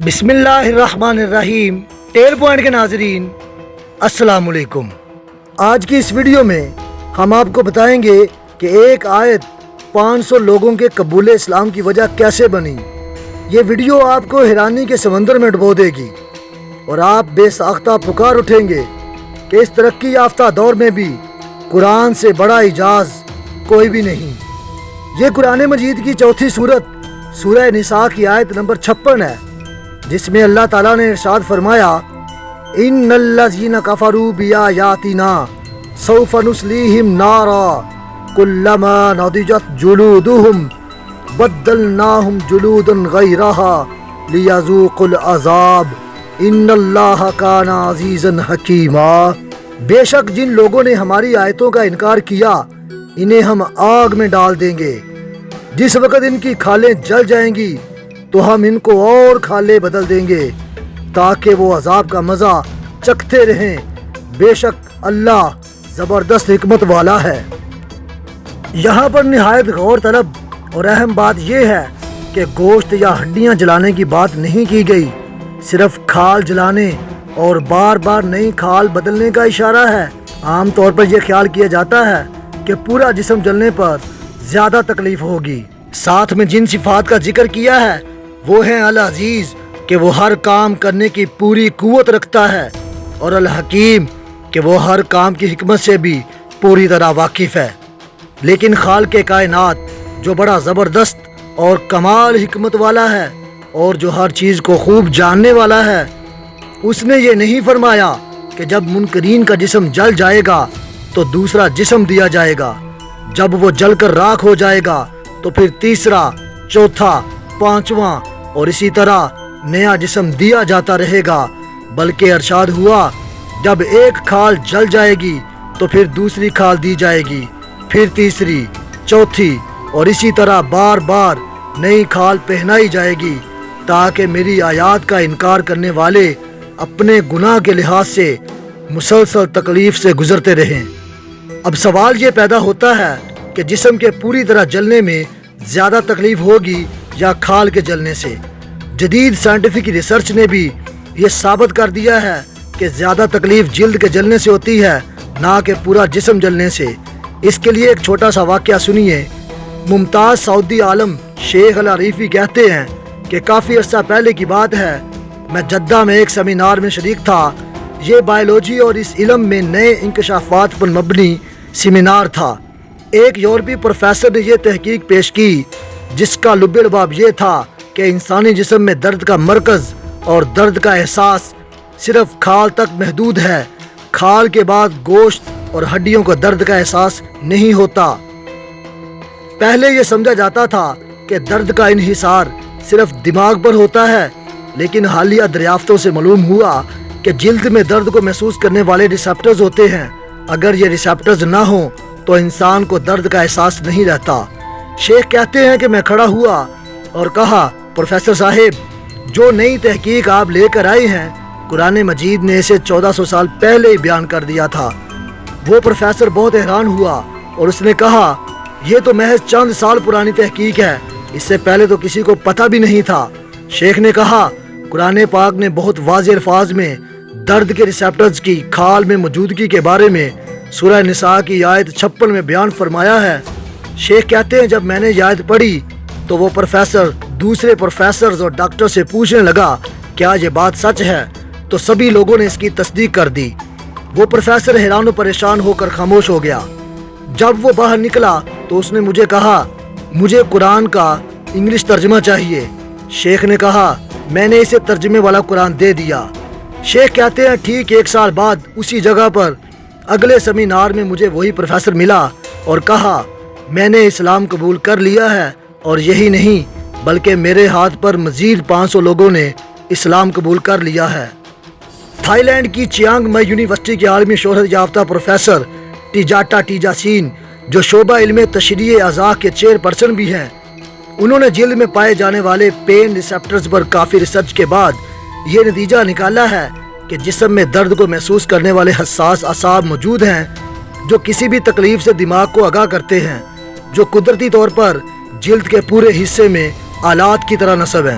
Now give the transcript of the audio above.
بسم اللہ الرحمن الرحیم۔ ٹیل پوائنٹ کے ناظرین السلام علیکم۔ آج کی اس ویڈیو میں ہم آپ کو بتائیں گے کہ ایک آیت 500 لوگوں کے قبول اسلام کی وجہ کیسے بنی۔ یہ ویڈیو آپ کو حیرانی کے سمندر میں ڈبو دے گی اور آپ بے ساختہ پکار اٹھیں گے کہ اس ترقی یافتہ دور میں بھی قرآن سے بڑا اعجاز کوئی بھی نہیں۔ یہ قرآن مجید کی چوتھی سورت سورہ نساء کی آیت نمبر 56 ہے، جس میں اللہ تعالیٰ نے ارشاد فرمایا ان الذین کفروا بآیاتنا سوف نصلیہم نارا کلما نضجت جلودہم بدلناہم جلودا غیرہا لیذوقوا العذاب ان اللہ کان عزیزا حکیما۔ بے شک جن لوگوں نے ہماری آیتوں کا انکار کیا انہیں ہم آگ میں ڈال دیں گے، جس وقت ان کی کھالیں جل جائیں گی تو ہم ان کو اور کھالیں بدل دیں گے تاکہ وہ عذاب کا مزہ چکھتے رہیں۔ بے شک اللہ زبردست حکمت والا ہے۔ یہاں پر نہایت غور طلب اور اہم بات یہ ہے کہ گوشت یا ہڈیاں جلانے کی بات نہیں کی گئی، صرف کھال جلانے اور بار بار نئی کھال بدلنے کا اشارہ ہے۔ عام طور پر یہ خیال کیا جاتا ہے کہ پورا جسم جلنے پر زیادہ تکلیف ہوگی۔ ساتھ میں جن صفات کا ذکر کیا ہے وہ ہیں العزیز کہ وہ ہر کام کرنے کی پوری قوت رکھتا ہے، اور الحکیم کہ وہ ہر کام کی حکمت سے بھی پوری طرح واقف ہے۔ لیکن خالق کائنات جو بڑا زبردست اور کمال حکمت والا ہے اور جو ہر چیز کو خوب جاننے والا ہے، اس نے یہ نہیں فرمایا کہ جب منکرین کا جسم جل جائے گا تو دوسرا جسم دیا جائے گا، جب وہ جل کر راکھ ہو جائے گا تو پھر تیسرا، چوتھا، پانچواں اور اسی طرح نیا جسم دیا جاتا رہے گا، بلکہ ارشاد ہوا جب ایک کھال جل جائے گی تو پھر دوسری کھال دی جائے گی، پھر تیسری، چوتھی اور اسی طرح بار بار نئی کھال پہنائی جائے گی تاکہ میری آیات کا انکار کرنے والے اپنے گناہ کے لحاظ سے مسلسل تکلیف سے گزرتے رہیں۔ اب سوال یہ پیدا ہوتا ہے کہ جسم کے پوری طرح جلنے میں زیادہ تکلیف ہوگی یا کھال کے جلنے سے؟ جدید سائنٹیفک ریسرچ نے بھی یہ ثابت کر دیا ہے کہ زیادہ تکلیف جلد کے جلنے سے ہوتی ہے، نہ کہ پورا جسم جلنے سے۔ اس کے لیے ایک چھوٹا سا واقعہ سنیے۔ ممتاز سعودی عالم شیخ العریفی کہتے ہیں کہ کافی عرصہ پہلے کی بات ہے، میں جدہ میں ایک سیمینار میں شریک تھا۔ یہ بائیولوجی اور اس علم میں نئے انکشافات پر مبنی سیمینار تھا۔ ایک یورپی پروفیسر نے یہ تحقیق پیش کی جس کا لب لباب یہ تھا کہ انسانی جسم میں درد کا مرکز اور درد کا احساس صرف کھال تک محدود ہے، کھال کے بعد گوشت اور ہڈیوں کا درد کا احساس نہیں ہوتا۔ پہلے یہ سمجھا جاتا تھا کہ درد کا انحصار صرف دماغ پر ہوتا ہے، لیکن حالیہ دریافتوں سے معلوم ہوا کہ جلد میں درد کو محسوس کرنے والے ریسیپٹرز ہوتے ہیں۔ اگر یہ ریسیپٹرز نہ ہوں تو انسان کو درد کا احساس نہیں رہتا۔ شیخ کہتے ہیں کہ میں کھڑا ہوا اور کہا پروفیسر صاحب، جو نئی تحقیق آپ لے کر آئے ہیں قرآن مجید نے اسے 1400 سال پہلے ہی بیان کر دیا تھا۔ وہ پروفیسر بہت حیران ہوا اور اس نے کہا یہ تو محض چند سال پرانی تحقیق ہے، اس سے پہلے تو کسی کو پتہ بھی نہیں تھا۔ شیخ نے کہا قرآن پاک نے بہت واضح الفاظ میں درد کے ریسیپٹرز کی کھال میں موجودگی کے بارے میں سورہ نساء کی آیت 56 میں بیان فرمایا ہے۔ شیخ کہتے ہیں جب میں نے یہ آیت پڑھی تو وہ پروفیسر دوسرے پروفیسرز اور ڈاکٹر سے پوچھنے لگا کیا یہ بات سچ ہے، تو سبھی لوگوں نے اس کی تصدیق کر دی۔ وہ پروفیسر حیران و پریشان ہو کر خاموش ہو گیا۔ جب وہ باہر نکلا تو اس نے مجھے کہا مجھے قرآن کا انگلش ترجمہ چاہیے۔ شیخ نے کہا میں نے اسے ترجمے والا قرآن دے دیا۔ شیخ کہتے ہیں ٹھیک 1 سال بعد اسی جگہ پر اگلے سیمینار میں مجھے وہی پروفیسر ملا اور کہا میں نے اسلام قبول کر لیا ہے، اور یہی نہیں بلکہ میرے ہاتھ پر مزید 500 لوگوں نے اسلام قبول کر لیا ہے۔ تھائی لینڈ کی چیانگ مائی یونیورسٹی کے عالمی شہرت یافتہ پروفیسر ٹیجاٹا ٹیجاسین جو شعبہ علم تشریح اعضاء کے چیئرپرسن بھی ہیں، انہوں نے جلد میں پائے جانے والے پین ریسیپٹرز پر کافی ریسرچ کے بعد یہ نتیجہ نکالا ہے کہ جسم میں درد کو محسوس کرنے والے حساس اعصاب موجود ہیں جو کسی بھی تکلیف سے دماغ کو آگاہ کرتے ہیں، جو قدرتی طور پر جلد کے پورے حصے میں آلات کی طرح نصب ہیں۔